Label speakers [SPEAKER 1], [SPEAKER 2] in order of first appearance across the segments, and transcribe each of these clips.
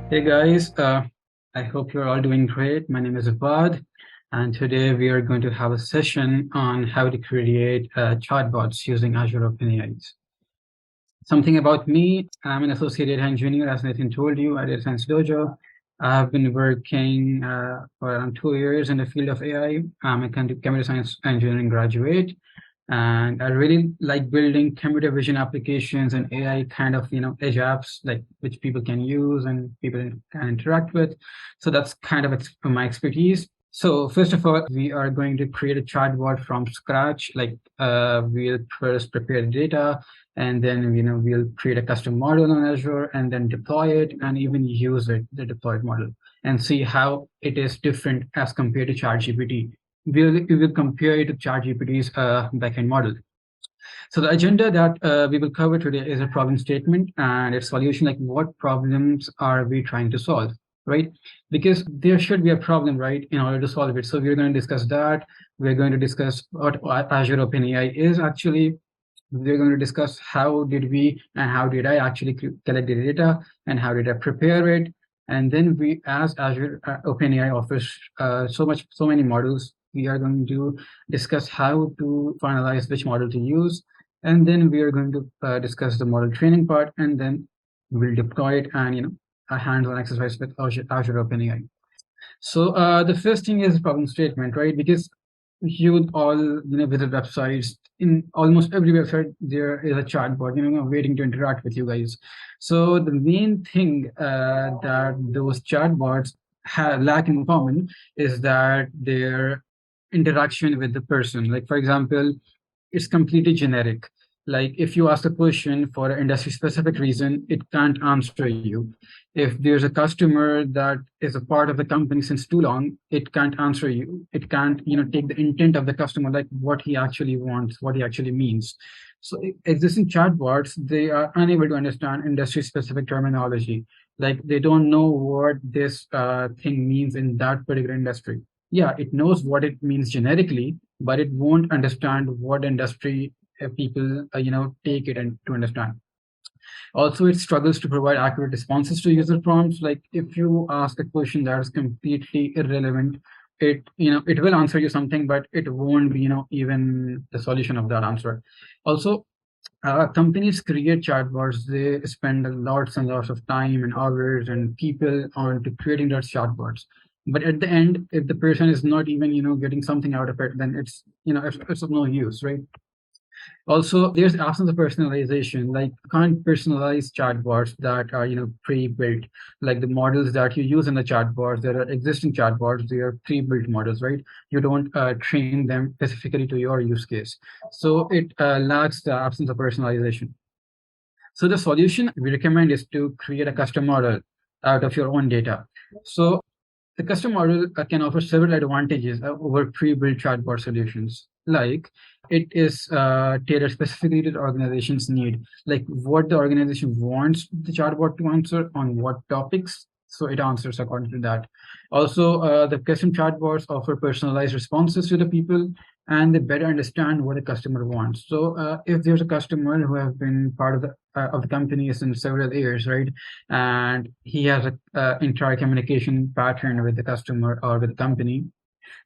[SPEAKER 1] Hey guys, I hope you're all doing great. My name is Abad, and today we are going to have a session on how to create chatbots using Azure OpenAI. Something about me, I'm an associate data engineer, as Nathan told you, at Data Science Dojo. I've been working for around 2 years in the field of AI. I'm a computer science engineering graduate, and I really like building computer vision applications and AI kind of edge apps like which people can use and people can interact with. So that's kind of my expertise. So first of all, we are going to create a chatbot from scratch. Like we'll first prepare the data, and then we'll create a custom model on Azure, and then deploy it, and even use it, the deployed model, and see how it is different as compared to ChatGPT. We will compare it to ChatGPT's backend model. So the agenda that we will cover today is a problem statement and its solution, like what problems are we trying to solve, right? Because there should be a problem, right, in order to solve it. So we're going to discuss that. We're going to discuss what Azure OpenAI is actually. We're going to discuss how did we and how did I actually collect the data and how did I prepare it. And then we, as Azure OpenAI offers so many models, we are going to discuss how to finalize which model to use. And then we are going to discuss the model training part, and then we'll deploy it and, a hands-on exercise with Azure OpenAI. So the first thing is problem statement, right? Because you would all visit websites. In almost every website there is a chatbot waiting to interact with you guys. So the main thing that those chatbots lack in common is that their interaction with the person. Like, for example, it's completely generic. Like if you ask a question for an industry specific reason, it can't answer you. If there's a customer that is a part of the company since too long, it can't answer you. It can't, take the intent of the customer, like what he actually wants, what he actually means. So existing chatbots, they are unable to understand industry specific terminology. Like they don't know what this thing means in that particular industry. Yeah, it knows what it means generically, but it won't understand what industry people take it and to understand. Also, it struggles to provide accurate responses to user prompts. Like if you ask a question that is completely irrelevant, it will answer you something, but it won't be even the solution of that answer. Also, companies create chatbots. They spend lots and lots of time and hours and people on to creating those chatbots. But at the end, if the person is not even getting something out of it, then it's of no use, right? Also, there's absence of personalization. Like you can't personalize chatbots that are pre-built. Like the models that you use in the chatbots, there are existing chatbots. They are pre-built models, right? You don't train them specifically to your use case, so it lacks the absence of personalization. So the solution we recommend is to create a custom model out of your own data. So the custom model can offer several advantages over pre-built chatbot solutions. Like it is tailored specifically to the organization's need, like what the organization wants the chatbot to answer on what topics. So it answers according to that. Also, the custom chatbots offer personalized responses to the people, and they better understand what the customer wants. So if there's a customer who have been part of the company since several years, right, and he has a entire communication pattern with the customer or with the company,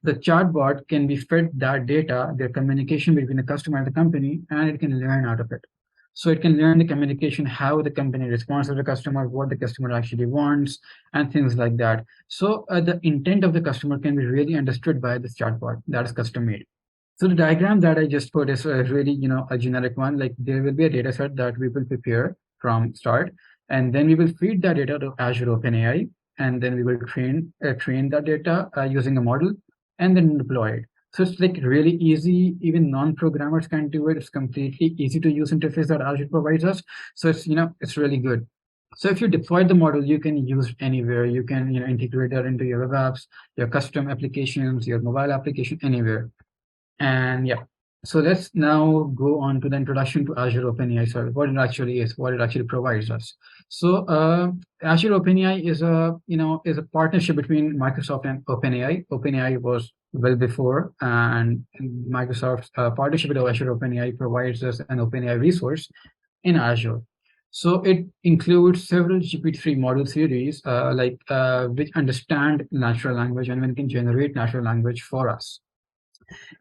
[SPEAKER 1] the chatbot can be fed that data, their communication between the customer and the company, and it can learn out of it. So it can learn the communication, how the company responds to the customer, what the customer actually wants, and things like that. So the intent of the customer can be really understood by this chatbot that is custom made. So the diagram that I just put is really, a generic one. Like there will be a data set that we will prepare from start, and then we will feed that data to Azure OpenAI, and then we will train that data using a model, and then deploy it. So it's like really easy. Even non-programmers can do it. It's completely easy to use interface that Azure provides us. So it's really good. So if you deploy the model, you can use it anywhere. You can integrate that into your web apps, your custom applications, your mobile application, anywhere. And yeah, so let's now go on to the introduction to Azure OpenAI. So what it actually is, what it actually provides us. So Azure OpenAI is a partnership between Microsoft and OpenAI. OpenAI was well before, and Microsoft's partnership with Azure OpenAI provides us an OpenAI resource in Azure. So it includes several GPT-3 model series, which understand natural language and when can generate natural language for us.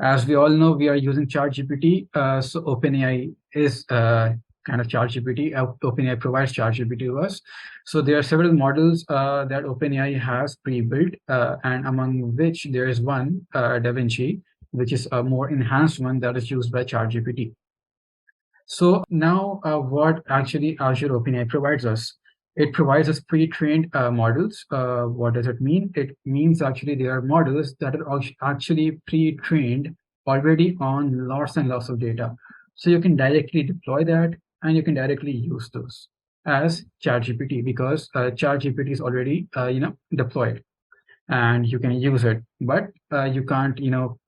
[SPEAKER 1] As we all know, we are using ChatGPT. So OpenAI is kind of ChatGPT. OpenAI provides ChatGPT to us. So there are several models that OpenAI has pre-built, and among which there is one, DaVinci, which is a more enhanced one that is used by ChatGPT. So now what actually Azure OpenAI provides us? It provides us pre-trained models. What does it mean? It means actually there are models that are actually pre-trained already on lots and lots of data. So you can directly deploy that and you can directly use those as ChatGPT because ChatGPT is already deployed and you can use it, but you can't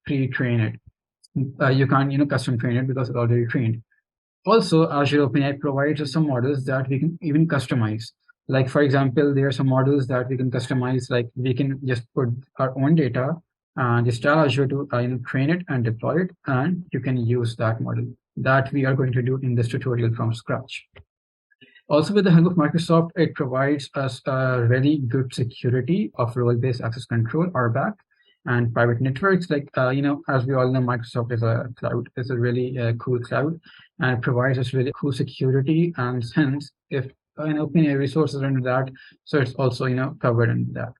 [SPEAKER 1] pre-train it. You can't custom train it because it's already trained. Also, Azure OpenAI provides us some models that we can even customize. Like, for example, there are some models that we can customize, like we can just put our own data and just tell Azure to train it and deploy it, and you can use that model. That we are going to do in this tutorial from scratch. Also, with the help of Microsoft, it provides us a really good security of role-based access control, RBAC, and private networks. Like, as we all know, Microsoft is a cloud, is a really cool cloud, and it provides us really cool security. And hence, if an OpenAI resources under that, so it's also covered under that.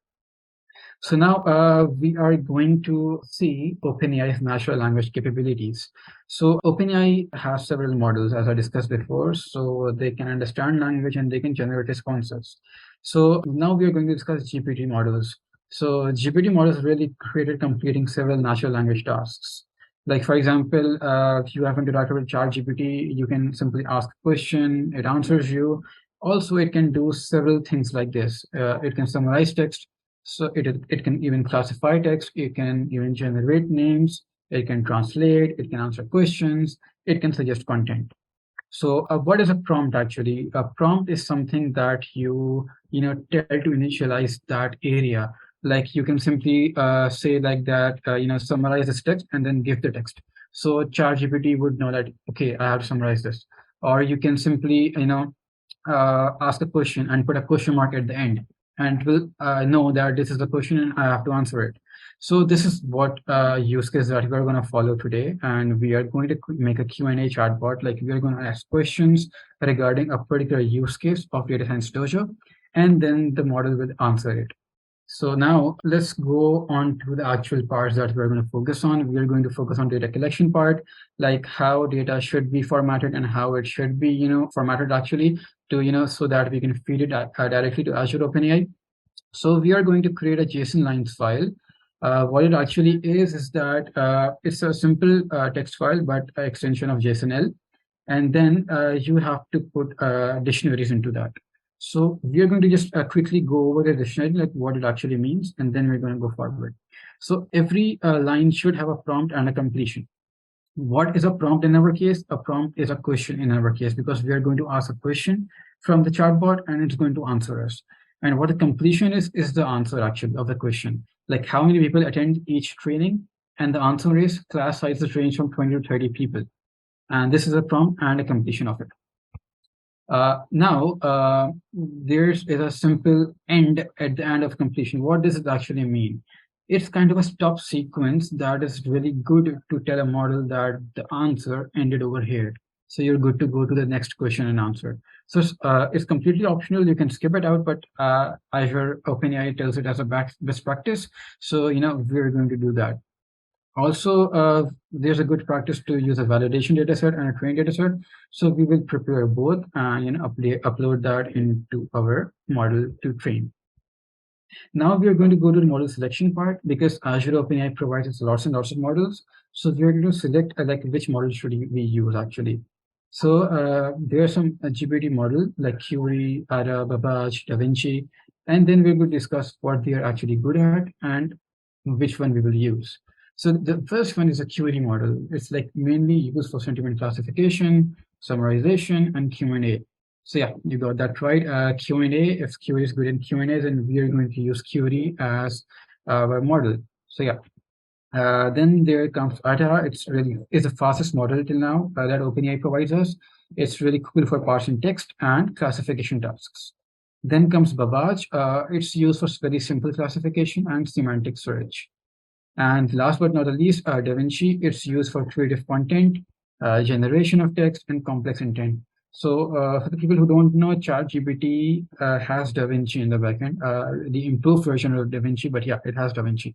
[SPEAKER 1] So now we are going to see OpenAI's natural language capabilities. So OpenAI has several models, as I discussed before, so they can understand language and they can generate responses. So now we are going to discuss GPT models. So GPT models really created completing several natural language tasks. Like, for example, if you have interacted with ChatGPT, you can simply ask a question, it answers you. Also, it can do several things like this. It can summarize text, so it can even classify text, it can even generate names, it can translate, it can answer questions, it can suggest content. So what is a prompt actually? A prompt is something that tell to initialize that area. Like you can simply say like that, summarize this text and then give the text. So ChatGPT would know that, okay, I have to summarize this. Or you can simply, ask a question and put a question mark at the end and will know that this is the question and I have to answer it. So this is what use case that we're going to follow today. And we are going to make a Q&A chatbot. Like we are going to ask questions regarding a particular use case of data science dojo, and then the model will answer it. So now let's go on to the actual parts that we're going to focus on. We're going to focus on data collection part, like how data should be formatted and how it should be, formatted actually to, so that we can feed it directly to Azure OpenAI. So we are going to create a JSON lines file. What it actually is that it's a simple text file, but an extension of JSON-L. And then you have to put dictionaries into that. So we are going to just quickly go over the dictionary, like what it actually means, and then we're going to go forward. So every line should have a prompt and a completion. What is a prompt in our case? A prompt is a question in our case, because we are going to ask a question from the chatbot and it's going to answer us. And what the completion is the answer actually of the question. Like how many people attend each training? And the answer is class sizes range from 20 to 30 people. And this is a prompt and a completion of it. Now, there's a simple end at the end of completion. What does it actually mean? It's kind of a stop sequence that is really good to tell a model that the answer ended over here. So you're good to go to the next question and answer. So it's completely optional. You can skip it out, but Azure OpenAI tells it as a best practice. So, we're going to do that. Also, there's a good practice to use a validation dataset and a trained dataset. So we will prepare both and upload that into our model to train. Now we are going to go to the model selection part because Azure OpenAI provides us lots and lots of models. So we are going to select like which model should we use actually. So there are some GPT model like Curie, Ara, Babbage, DaVinci, and then we will discuss what they are actually good at and which one we will use. So the first one is a Curie model. It's like mainly used for sentiment classification, summarization, and Q&A. So yeah, you got that right. Q&A, if Curie is good in Q&A, then we are going to use Curie as our model. So yeah. Then there comes Ada. It's the fastest model till now that OpenAI provides us. It's really cool for parsing text and classification tasks. Then comes Babbage. It's used for very simple classification and semantic search. And last but not the least, DaVinci. It's used for creative content, generation of text, and complex intent. So for the people who don't know, ChatGPT has DaVinci in the backend, the improved version of DaVinci, but yeah, it has DaVinci.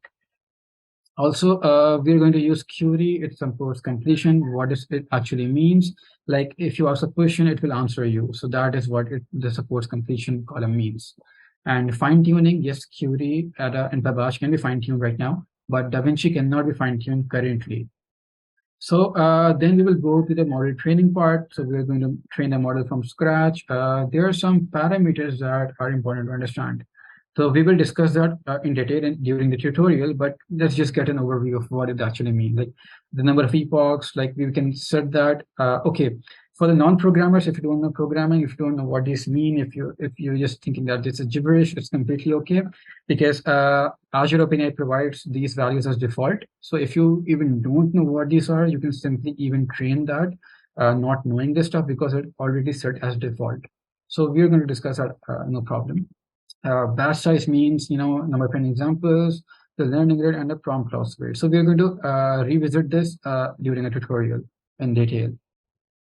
[SPEAKER 1] Also, we're going to use query. It supports completion. What does it actually means? Like if you ask a question, it will answer you. So that is what the supports completion column means. And fine tuning, yes, query and Babash can be fine tuned right now, but DaVinci cannot be fine tuned currently. So then we will go to the model training part. So we're going to train the model from scratch. There are some parameters that are important to understand. So we will discuss that in detail during the tutorial, but let's just get an overview of what it actually means. Like the number of epochs, like we can set that. Okay, for the non-programmers, if you don't know programming, if you don't know what these mean, if you're just thinking that it's a gibberish, it's completely okay, because Azure OpenAI provides these values as default. So if you even don't know what these are, you can simply even train that, not knowing this stuff, because it already set as default. So we're going to discuss that, no problem. Batch size means, number of examples, the learning rate, and the prompt loss rate. So we're going to revisit this during a tutorial in detail.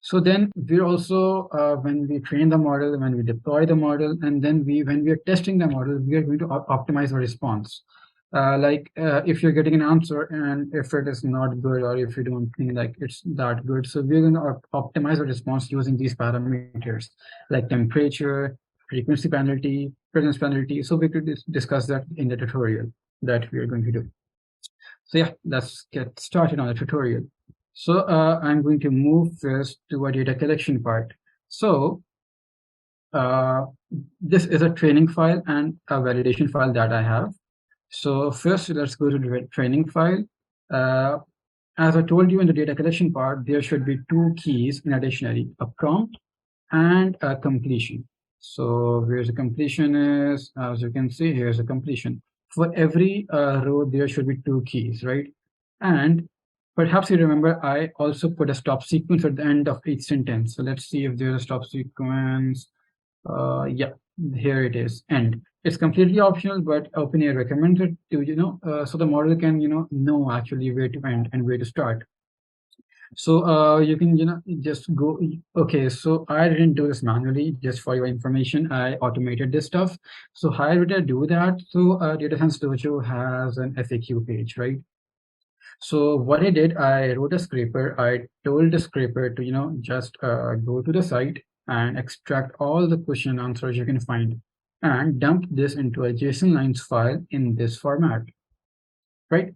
[SPEAKER 1] So then we're also, when we train the model, when we deploy the model, and then when we are testing the model, we are going to optimize the response. If you're getting an answer and if it is not good, or if you don't think like it's that good, so we're going to optimize the response using these parameters like temperature, frequency penalty, presence penalty. So we could discuss that in the tutorial that we are going to do. So yeah, let's get started on the tutorial. So I'm going to move first to a data collection part. So this is a training file and a validation file that I have. So first, let's go to the training file. As I told you in the data collection part, there should be two keys in additionally, a prompt and a completion. So where's the completion is, as you can see, here's a completion. For every row, there should be two keys, right? And perhaps you remember, I also put a stop sequence at the end of each sentence. So let's see if there's a stop sequence. Yeah, here it is, end. It's completely optional, but OpenAI recommends it to, so the model can, know actually where to end and where to start. So you can, just go. Okay, so I didn't do this manually, just for your information. I automated this stuff. So how did I do that? So Data Science Dojo has an FAQ page, right? So what I did, I wrote a scraper. I told the scraper to, just go to the site and extract all the question answers you can find and dump this into a JSON lines file in this format, right?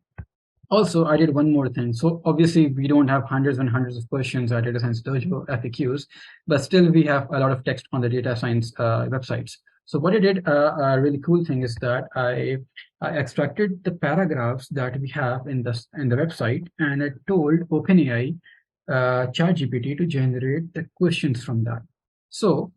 [SPEAKER 1] Also, I did one more thing. So obviously we don't have hundreds and hundreds of questions at Data Science Dojo FAQs, but still we have a lot of text on the data science websites. So what I did, a really cool thing is that I extracted the paragraphs that we have in the website, and I told OpenAI ChatGPT to generate the questions from that. So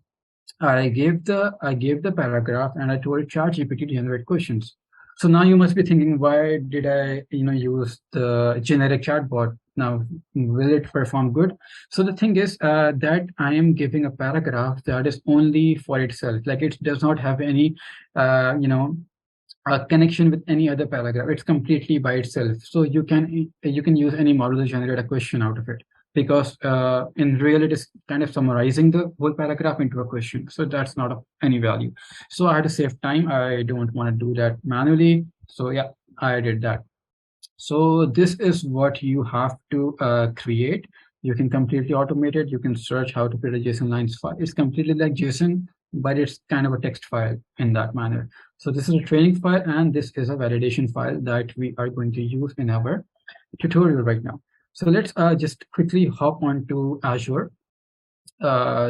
[SPEAKER 1] I gave the paragraph and I told ChatGPT to generate questions. So now you must be thinking, why did I use the generic chatbot? Now, will it perform good? So the thing is that I am giving a paragraph that is only for itself. Like it does not have any a connection with any other paragraph. It's completely by itself. So you can use any model to generate a question out of it, because in real it is kind of summarizing the whole paragraph into a question. So that's not of any value. So I had to save time. I don't want to do that manually. So yeah, I did that. So this is what you have to create. You can completely automate it. You can search how to create a JSON lines file. It's completely like JSON, but it's kind of a text file in that manner. So this is a training file, and this is a validation file that we are going to use in our tutorial right now. So let's just quickly hop on to Azure.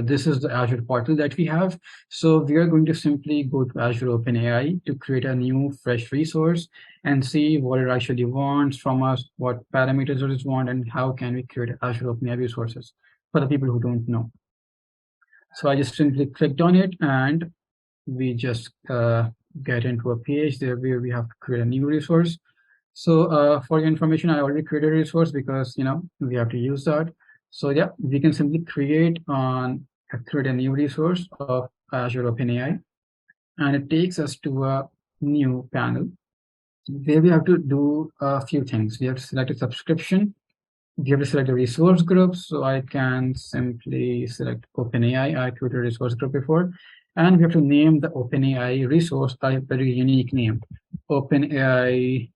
[SPEAKER 1] This is the Azure portal that we have. So we are going to simply go to Azure OpenAI to create a new fresh resource and see what it actually wants from us, what parameters it want, and how can we create Azure OpenAI resources for the people who don't know. So I just simply clicked on it, and we just get into a page there where we have to create a new resource. So for your information, I already created a resource because we have to use that. So yeah, we can simply create a new resource of Azure OpenAI, and it takes us to a new panel where we have to do a few things. We have to select a subscription. We have to select a resource group. So I can simply select OpenAI. I created a resource group before, and we have to name the OpenAI resource a very unique name, OpenAI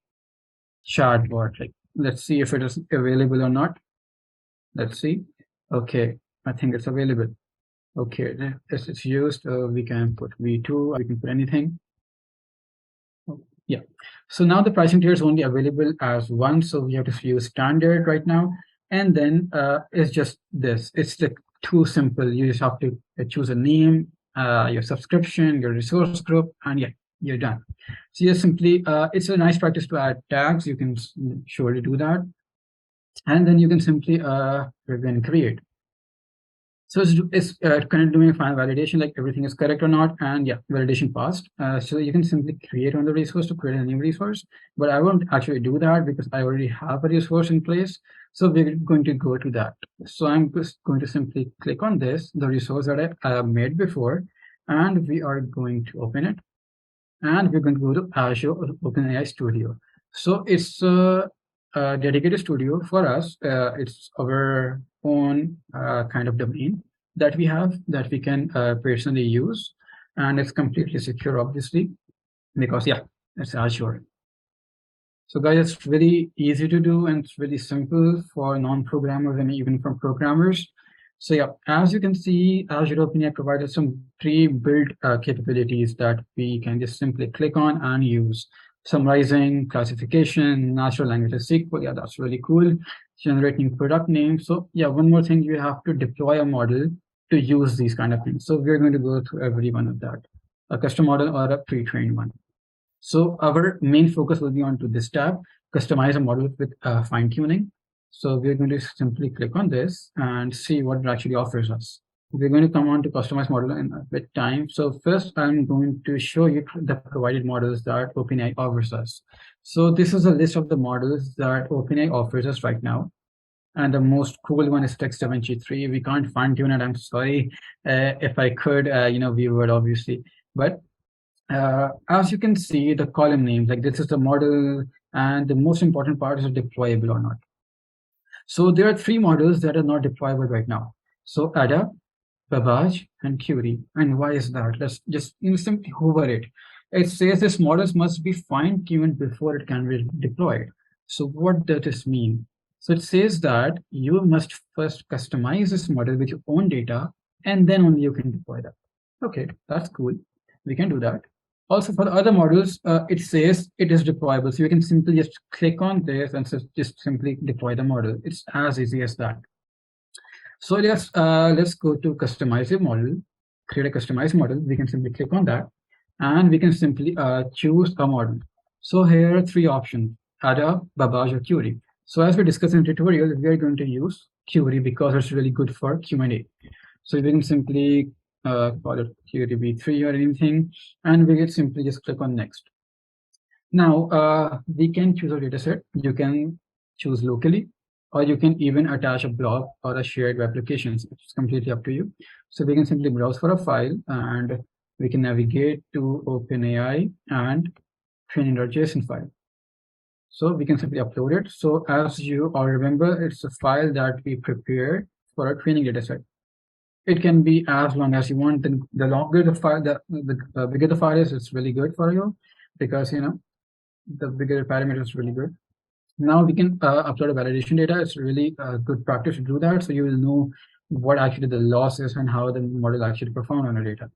[SPEAKER 1] Chatbot. Like, let's see if it is available or not. Let's see. Okay, I think it's available. Okay, this is used. We can put V2. We can put anything. Yeah. So now the pricing tier is only available as one. So we have to use standard right now. And then it's just this. It's like too simple. You just have to choose a name, your subscription, your resource group, and yeah, you're done. So you simply, it's a nice practice to add tags. You can surely do that. And then you can simply create. So it's kind of doing a final validation, like everything is correct or not, and yeah, validation passed. So you can simply create on the resource to create a new resource, but I won't actually do that because I already have a resource in place. So we're going to go to that. So I'm just going to simply click on this, the resource that I made before, and we are going to open it. And we're going to go to Azure OpenAI Studio. So it's a dedicated studio for us. It's our own kind of domain that we have that we can personally use. And it's completely secure, obviously, because yeah, it's Azure. So guys, it's very easy to do and it's really simple for non-programmers and even for programmers. So yeah, as you can see, Azure OpenAI provided some pre-built capabilities that we can just simply click on and use. Summarizing, classification, natural language SQL, yeah, that's really cool. Generating product names. So yeah, one more thing, you have to deploy a model to use these kind of things. So we're going to go through every one of that, a custom model or a pre-trained one. So our main focus will be on to this tab, customize a model with fine tuning. So we're going to simply click on this and see what it actually offers us. We're going to come on to customize model in a bit time. So first I'm going to show you the provided models that OpenAI offers us. So this is a list of the models that OpenAI offers us right now. And the most cool one is Text DaVinci 3. We can't fine tune it. I'm sorry. If I could, we would obviously, but as you can see, the column names, like this is the model, and the most important part is deployable or not. So there are three models that are not deployable right now. So Ada, Babbage, and Curie. And why is that? Let's just simply hover it. It says this models must be fine-tuned before it can be deployed. So what does this mean? So it says that you must first customize this model with your own data, and then only you can deploy that. Okay, that's cool. We can do that. Also, for the other models, it says it is deployable. So you can simply just click on this and just simply deploy the model. It's as easy as that. So let's go to customize a model, create a customized model. We can simply click on that, and we can simply choose a model. So here are three options: Ada, Babbage, or Curie. So as we discussed in the tutorial, we are going to use Curie because it's really good for Q&A. So we can simply call it Curie V3 or anything, and we can simply just click on next. Now we can choose a dataset. You can choose locally, or you can even attach a blog or a shared web applications. It's completely up to you. So we can simply browse for a file, and we can navigate to OpenAI and training.json file. So we can simply upload it. So as you all remember, it's a file that we prepared for a training dataset. It can be as long as you want. Then the longer the file, the bigger the file is, it's really good for you, because the bigger parameter is really good. Now we can upload a validation data. It's really good practice to do that, so you will know what actually the loss is and how the model actually performed on the data.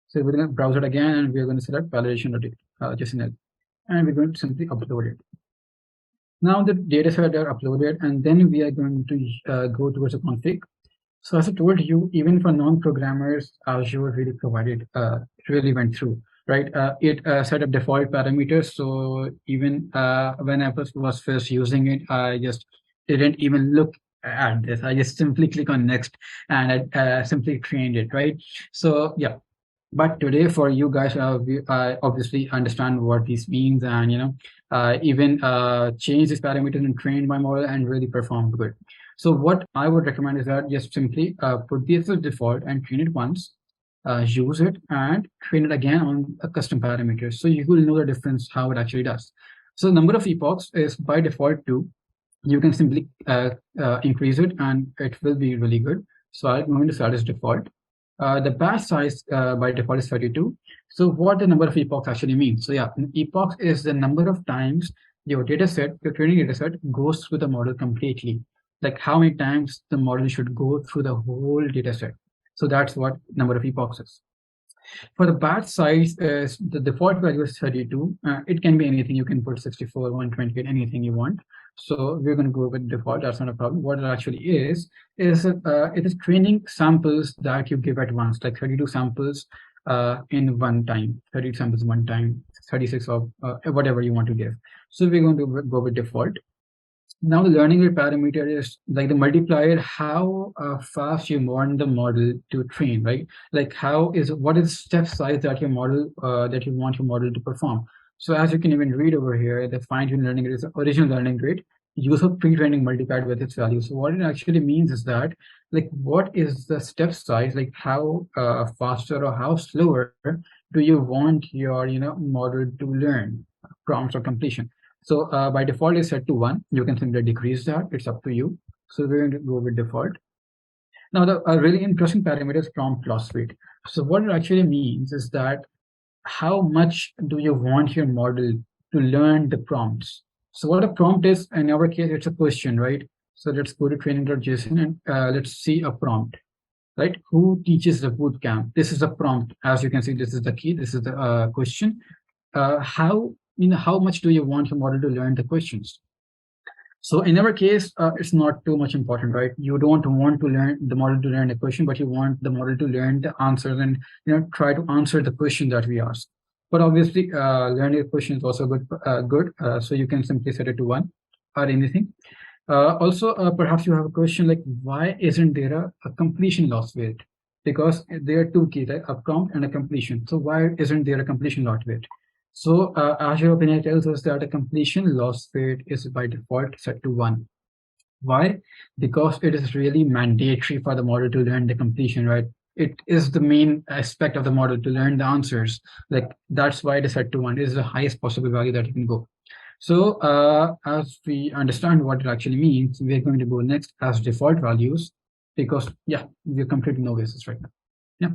[SPEAKER 1] So we're going to browse it again, and we're going to select validation.json, and we're going to simply upload it. Now the data set are uploaded, and then we are going to go towards a config. So as I told you, even for non-programmers, Azure really provided, really went through, right? It set up default parameters. So even when I was first using it, I just didn't even look at this. I just simply click on next, and I simply trained it, right? So yeah. But today, for you guys, I obviously understand what this means, and even change this parameter and train my model and really perform good. So what I would recommend is that just simply put this as default and train it once, use it and train it again on a custom parameter. So you will know the difference how it actually does. So the number of epochs is by default 2. You can simply increase it and it will be really good. So I'm going to start as default. The batch size by default is 32. So what the number of epochs actually means? So yeah, epochs is the number of times your data set, your training data set goes through the model completely. Like how many times the model should go through the whole data set. So that's what number of epochs is. For the batch size, the default value is 32. It can be anything. You can put 64, 128, anything you want. So we're going to go with default. That's not a problem. What it actually is it is training samples that you give at once, like 32 samples in one time, 30 samples one time, 36 of whatever you want to give. So we're going to go with default. Now the learning rate parameter is like the multiplier, how fast you want the model to train, right? Like what is step size that your model that you want your model to perform. So as you can even read over here, the fine-tuned learning rate is the original learning rate, use of pre-training multiplied with its value. So what it actually means is that, like, what is the step size, like how faster or how slower do you want your model to learn prompts or completion. So by default is set to 1. You can simply decrease that. It's up to you. So we're going to go with default. Now the really interesting parameter is prompt loss rate. So what it actually means is that how much do you want your model to learn the prompts? So what a prompt is, in our case, it's a question, right? So let's go to training.json and let's see a prompt, right? Who teaches the boot camp? This is a prompt. As you can see, this is the key. This is the question. How much do you want your model to learn the questions? So in our case, it's not too much important, right? You don't want to learn the model to learn the question, but you want the model to learn the answers and try to answer the question that we ask. But obviously, learning a question is also good. So you can simply set it to 1 or anything. Also, perhaps you have a question like, why isn't there a completion loss rate? Because there are two keys, right? A prompt and a completion. So why isn't there a completion loss rate? So Azure OpenAI tells us that a completion loss rate is by default set to 1. Why? Because it is really mandatory for the model to learn the completion, right? It is the main aspect of the model to learn the answers. Like that's why it is set to 1. It is the highest possible value that you can go. So as we understand what it actually means, we're going to go next as default values because yeah, we're completely no basis right now. Yeah.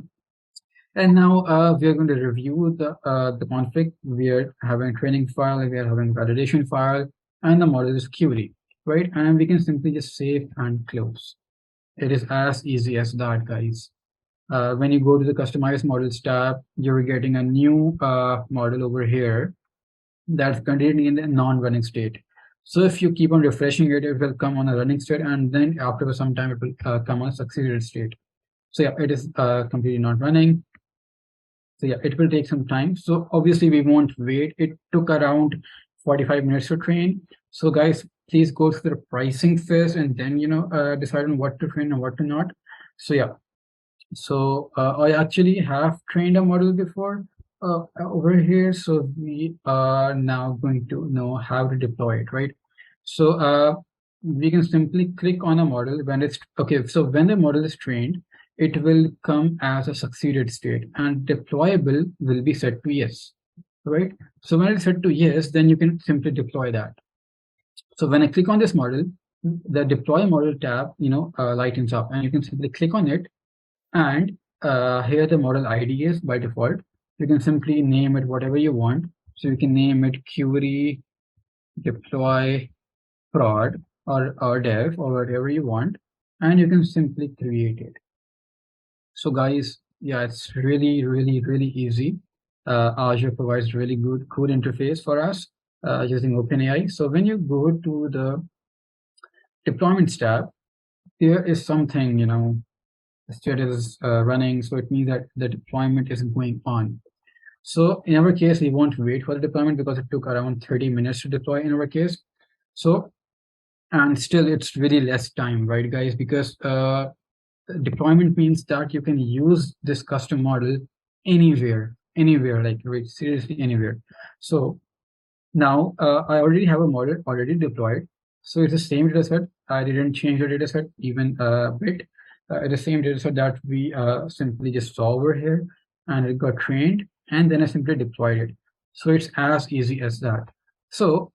[SPEAKER 1] And now we are going to review the config. We are having a training file, we are having a validation file, and the model is query, right? And we can simply just save and close. It is as easy as that, guys. When you go to the customized models tab, you're getting a new model over here that's contained in the non-running state. So if you keep on refreshing it, it will come on a running state, and then after some time, it will come on a succeeded state. So yeah, it is completely not running. So yeah, it will take some time. So obviously we won't wait. It took around 45 minutes to train. So guys, please go through the pricing first and then, decide on what to train and what to not. So yeah, so I actually have trained a model before over here. So we are now going to know how to deploy it, right? So we can simply click on a model when it's, okay, so when the model is trained, it will come as a succeeded state and deployable will be set to yes, right? So when it's set to yes, then you can simply deploy that. So when I click on this model, the deploy model tab, lightens up and you can simply click on it. And here the model ID is by default. You can simply name it whatever you want. So you can name it query, deploy, prod, or dev, or whatever you want. And you can simply create it. So guys, yeah, it's really, really, really easy. Azure provides really good code interface for us using OpenAI. So when you go to the deployments tab, there is something, status is running. So it means that the deployment is going on. So in our case, we won't wait for the deployment because it took around 30 minutes to deploy in our case. So, and still it's really less time, right, guys? Because deployment means that you can use this custom model anywhere, like right, seriously anywhere. So now I already have a model already deployed. So it's the same data set. I didn't change the data set even a bit. It's the same data set that we simply just saw over here, and it got trained, and then I simply deployed it. So it's as easy as that. So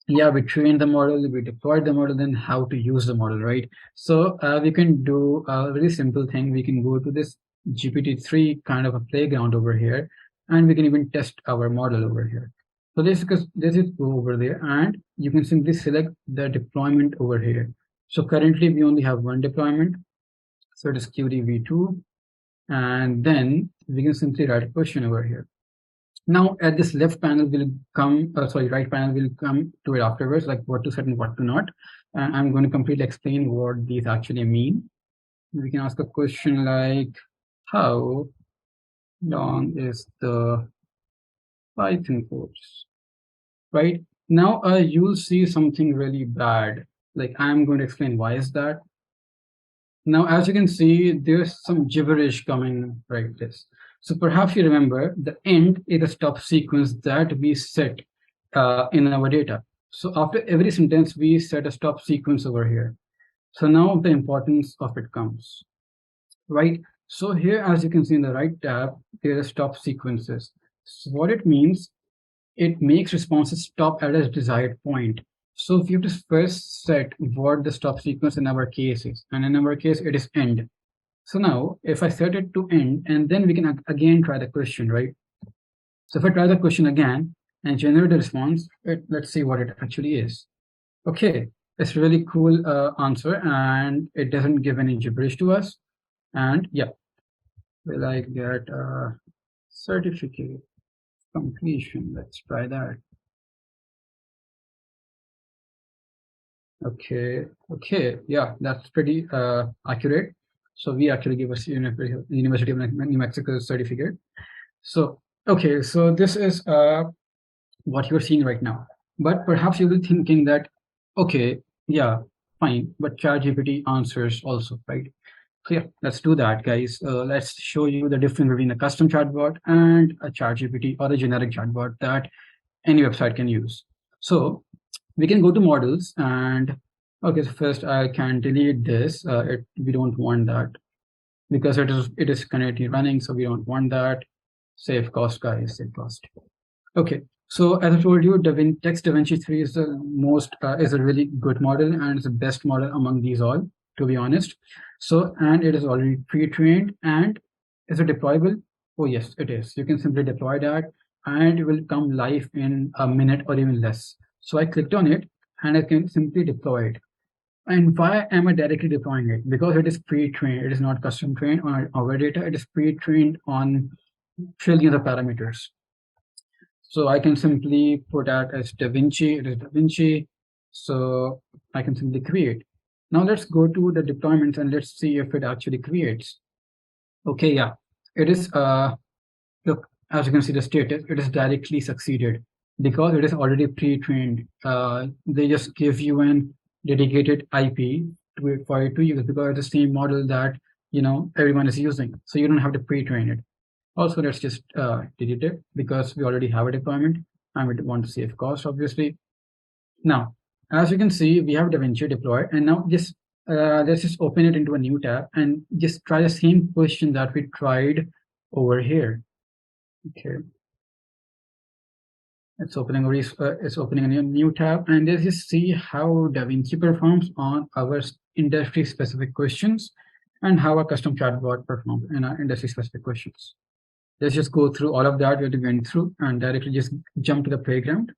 [SPEAKER 1] yeah, we trained the model, we deployed the model, then how to use the model, right? So we can do a really simple thing. We can go to this GPT-3 kind of a playground over here, and we can even test our model over here. So this is go over there, and you can simply select the deployment over here. So currently we only have one deployment, so it is QD v2, and then we can simply write a question over here. Now at this left panel will come, right panel will come to it afterwards, like what to set and what to not. And I'm going to completely explain what these actually mean. We can ask a question like, how long is the Python course? Right now, you'll see something really bad. Like I'm going to explain why is that. Now, as you can see, there's some gibberish coming like this. So perhaps you remember the end is a stop sequence that we set in our data. So after every sentence, we set a stop sequence over here. So now the importance of it comes, right? So here, as you can see in the right tab, there are stop sequences. So what it means, it makes responses stop at a desired point. So if you have to first set what the stop sequence in our case is, and in our case, it is end. So now if I set it to end, and then we can again try the question, right? So if I try the question again and generate a response, let's see what it actually is. Okay, it's really cool answer, and it doesn't give any gibberish to us. And yeah, will I get a certificate completion? Let's try that. Okay, yeah, that's pretty accurate. So we actually give us University of New Mexico certificate. So okay, so this is what you're seeing right now. But perhaps you'll be thinking that, okay, yeah, fine, but ChatGPT answers also, right? So yeah, let's do that, guys. Let's show you the difference between a custom chatbot and a ChatGPT or a generic chatbot that any website can use. So we can go to models, and okay, so first I can delete this. We don't want that because it is currently running, so we don't want that. Save cost, guys, save cost. Okay, so as I told you, Text DaVinci 3 is the is a really good model, and it's the best model among these all, to be honest. So, and it is already pre-trained, and is it deployable? Oh yes, it is. You can simply deploy that, and it will come live in a minute or even less. So I clicked on it, and I can simply deploy it. And why am I directly deploying it? Because it is pre-trained. It is not custom trained on our data. It is pre-trained on trillions of parameters. So I can simply put out as DaVinci, it is DaVinci. So I can simply create. Now let's go to the deployments and let's see if it actually creates. Okay, yeah, it is, look, as you can see the status, it is directly succeeded because it is already pre-trained. They just give you an dedicated IP for it to use because it's the same model that, everyone is using. So you don't have to pre-train it. Also, let's just delete it because we already have a deployment and we want to save cost, obviously. Now, as you can see, we have DaVinci deployed, and now just let's just open it into a new tab and just try the same question that we tried over here. Okay, it's opening a new tab, and let's just see how DaVinci performs on our industry-specific questions and how a custom chatbot performs in our industry-specific questions. Let's just go through all of that we went through and directly just jump to the playground.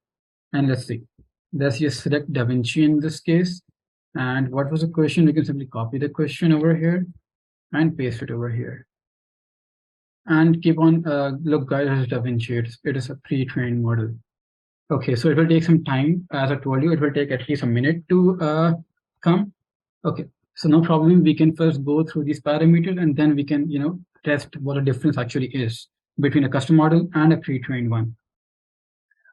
[SPEAKER 1] And let's see. Let's just select DaVinci in this case. And what was the question? We can simply copy the question over here and paste it over here. And keep on, look guys, this is DaVinci. It is a pre-trained model. Okay, so it will take some time. As I told you, it will take at least a minute to come. Okay, so no problem. We can first go through these parameters and then we can, test what the difference actually is between a custom model and a pre-trained one.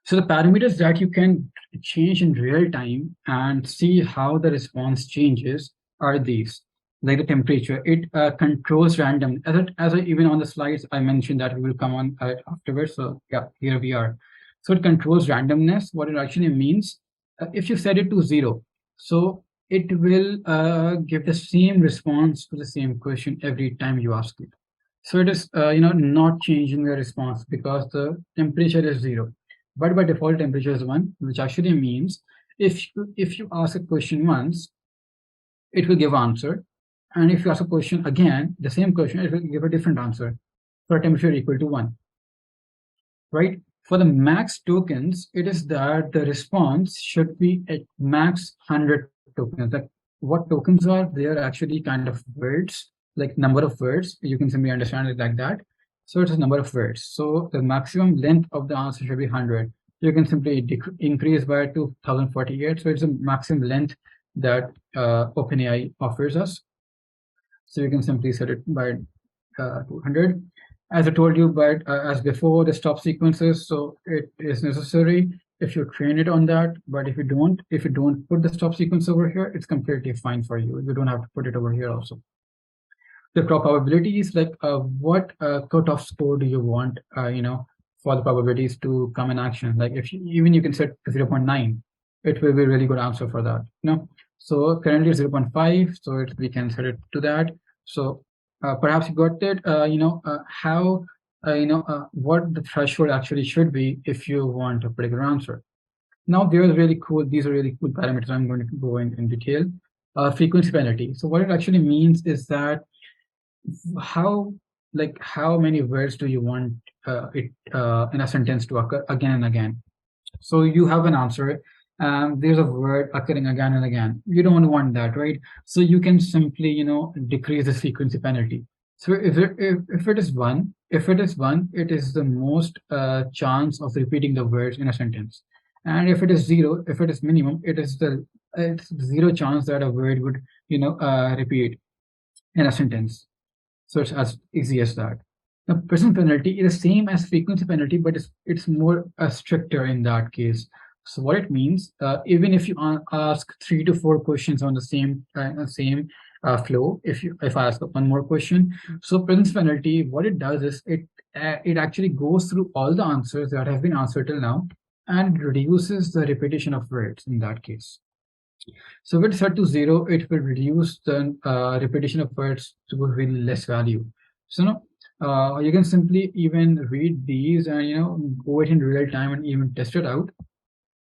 [SPEAKER 1] So the parameters that you can change in real time and see how the response changes are these. Like the temperature, it controls random. As I even on the slides, I mentioned that we will come on afterwards. So yeah, here we are. So it controls randomness. What it actually means, if you set it to 0, so it will give the same response to the same question every time you ask it. So it is not changing the response because the temperature is 0, but by default temperature is 1, which actually means if you ask a question once, it will give answer, and if you ask a question again, the same question, it will give a different answer for temperature equal to 1. Right? For the max tokens, it is that the response should be at max 100 tokens. Like what tokens are, they are actually kind of words, like number of words. You can simply understand it like that. So it's a number of words. So the maximum length of the answer should be 100. You can simply increase by 2048. So it's a maximum length that OpenAI offers us. So you can simply set it by 200. As I told you, but as before, the stop sequences, so it is necessary if you train it on that. But if you don't put the stop sequence over here, it's completely fine for you. You don't have to put it over here also. The probability is like what cutoff score do you want, for the probabilities to come in action. Like if you can set 0.9, it will be a really good answer for that. So currently 0.5, so we can set it to that. So perhaps you got that. How what the threshold actually should be if you want a particular answer. Now these are really cool parameters. I'm going to go in detail. Frequency penalty. So what it actually means is that how many words do you want it in a sentence to occur again and again. So you have an answer, there's a word occurring again and again. You don't want that, right? So you can simply decrease the frequency penalty. So if it is one, it is the most chance of repeating the words in a sentence. And if it is 0, if it is minimum, it's 0 chance that a word would repeat in a sentence. So it's as easy as that. The present penalty is the same as frequency penalty, but it's more stricter in that case. So what it means, even if you ask 3 to 4 questions on the same flow, if I ask one more question, so present penalty, what it does is it actually goes through all the answers that have been answered till now and reduces the repetition of words in that case. So if it's set to 0, it will reduce the repetition of words to a really less value. So you can simply even read these and go it in real time and even test it out.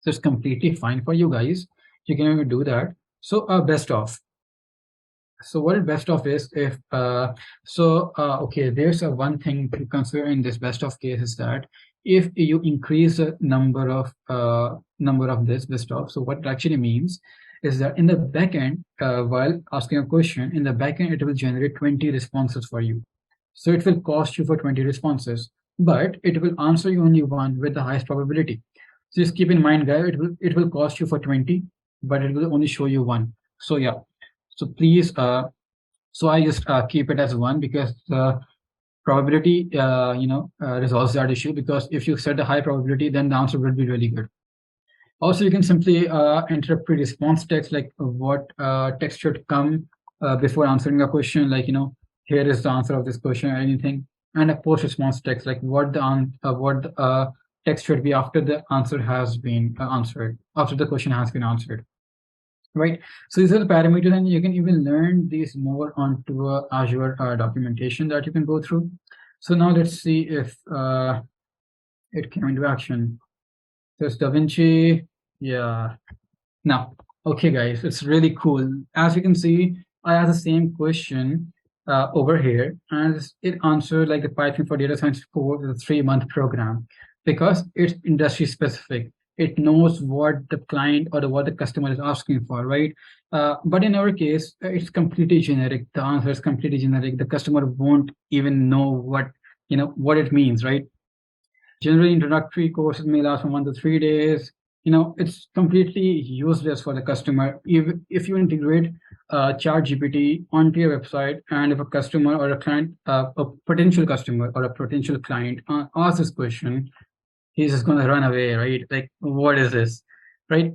[SPEAKER 1] So it's completely fine for you guys. You can even do that. So best of. So what is best of is if okay, there's one thing to consider in this best of case is that if you increase the number of this best of, so what it actually means is that in the backend, while asking a question in the backend, it will generate 20 responses for you. So it will cost you for 20 responses, but it will answer you only one with the highest probability. So just keep in mind, guys, it will cost you for 20, but it will only show you one. So yeah. So please, so I just keep it as 1 because the probability, resolves that issue, because if you set a high probability, then the answer will be really good. Also, you can simply enter a pre-response text, like what text should come before answering a question, like, here is the answer of this question or anything, and a post-response text, like what the text should be after the answer has been answered, after the question has been answered. Right. So these are the parameters, and you can even learn these more onto Azure documentation that you can go through. So now let's see if it came into action. There's DaVinci. Yeah. Now, okay, guys, it's really cool. As you can see, I asked the same question over here, and it answered like the Python for data science for the 3-month program, because it's industry specific. It knows what the client or what the customer is asking for, right? But in our case, it's completely generic. The answer is completely generic. The customer won't even know what it means, right? Generally, introductory courses may last from 1 to 3 days. It's completely useless for the customer. If you integrate ChatGPT onto your website, and if a customer or a client, a potential customer or a potential client asks this question, he's just going to run away, right? Like, what is this, right?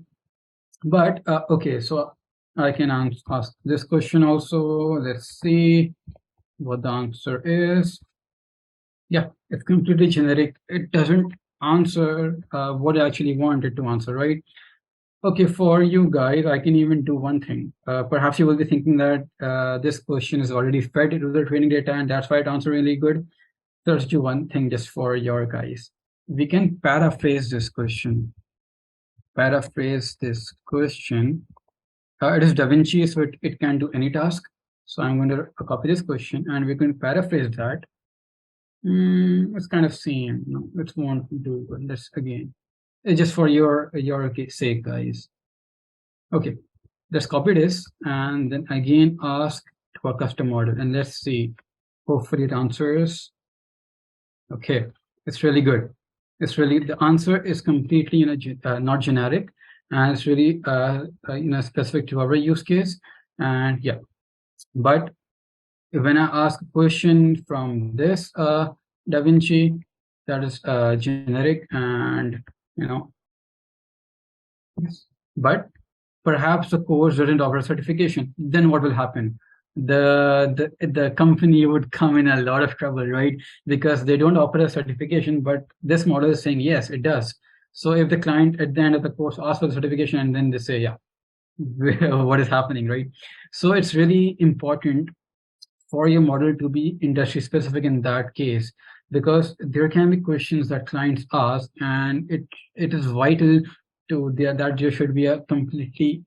[SPEAKER 1] But okay, so I can ask this question also. Let's see what the answer is. Yeah, it's completely generic. It doesn't answer what I actually wanted to answer, right? Okay, for you guys, I can even do one thing. Perhaps you will be thinking that this question is already fed into the training data and that's why it answers really good. So let's do one thing just for your guys. We can paraphrase this question. Paraphrase this question. It is Da Vinci, so it can do any task. So I'm going to copy this question and we can paraphrase that. It's kind of same. No, let's want to do this again. It's just for your sake, guys. Okay, let's copy this and then again ask for custom model and let's see. Hopefully it answers. Okay, it's really good. It's really, the answer is completely not generic, and it's really specific to our use case. And yeah, but when I ask a question from this Da Vinci, that is generic and but perhaps the course doesn't offer certification, then what will happen? The company would come in a lot of trouble, right? Because they don't offer a certification, but this model is saying yes, it does. So if the client at the end of the course asks for the certification and then they say, yeah, what is happening, right? So it's really important for your model to be industry specific in that case, because there can be questions that clients ask and it is vital to that there should be a completely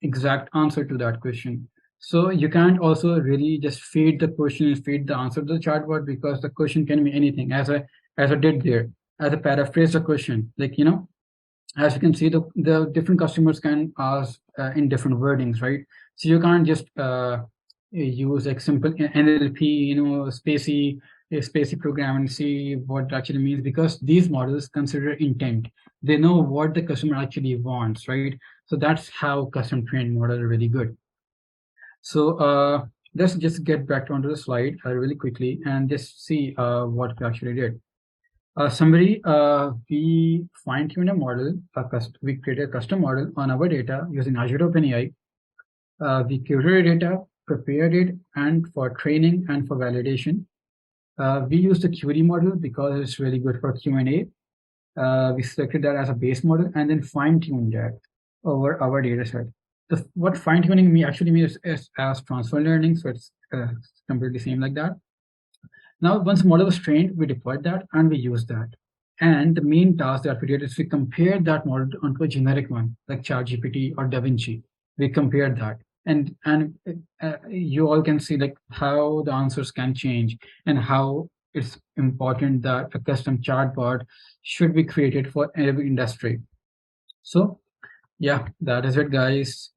[SPEAKER 1] exact answer to that question. So you can't also really just feed the question and feed the answer to the chatbot, because the question can be anything, as I did there, as I paraphrase the question, like as you can see, the different customers can ask in different wordings, right? So you can't just use like simple NLP, a spacey program and see what it actually means, because these models consider intent. They know what the customer actually wants, right? So that's how custom trained models are really good. So let's just get back onto the slide really quickly and just see what we actually did. Summary, we fine-tuned a model, we created a custom model on our data using Azure OpenAI. We curated data, prepared it, and for training and for validation. We used the QD model because it's really good for Q&A. We selected that as a base model and then fine-tuned that over our data set. What fine-tuning actually means is as transfer learning, so it's completely same like that. Now, once the model was trained, we deployed that and we used that. And the main task that we did is we compared that model onto a generic one, like ChatGPT or DaVinci. We compared that. And you all can see like how the answers can change and how it's important that a custom chatbot should be created for every industry. So yeah, that is it, guys.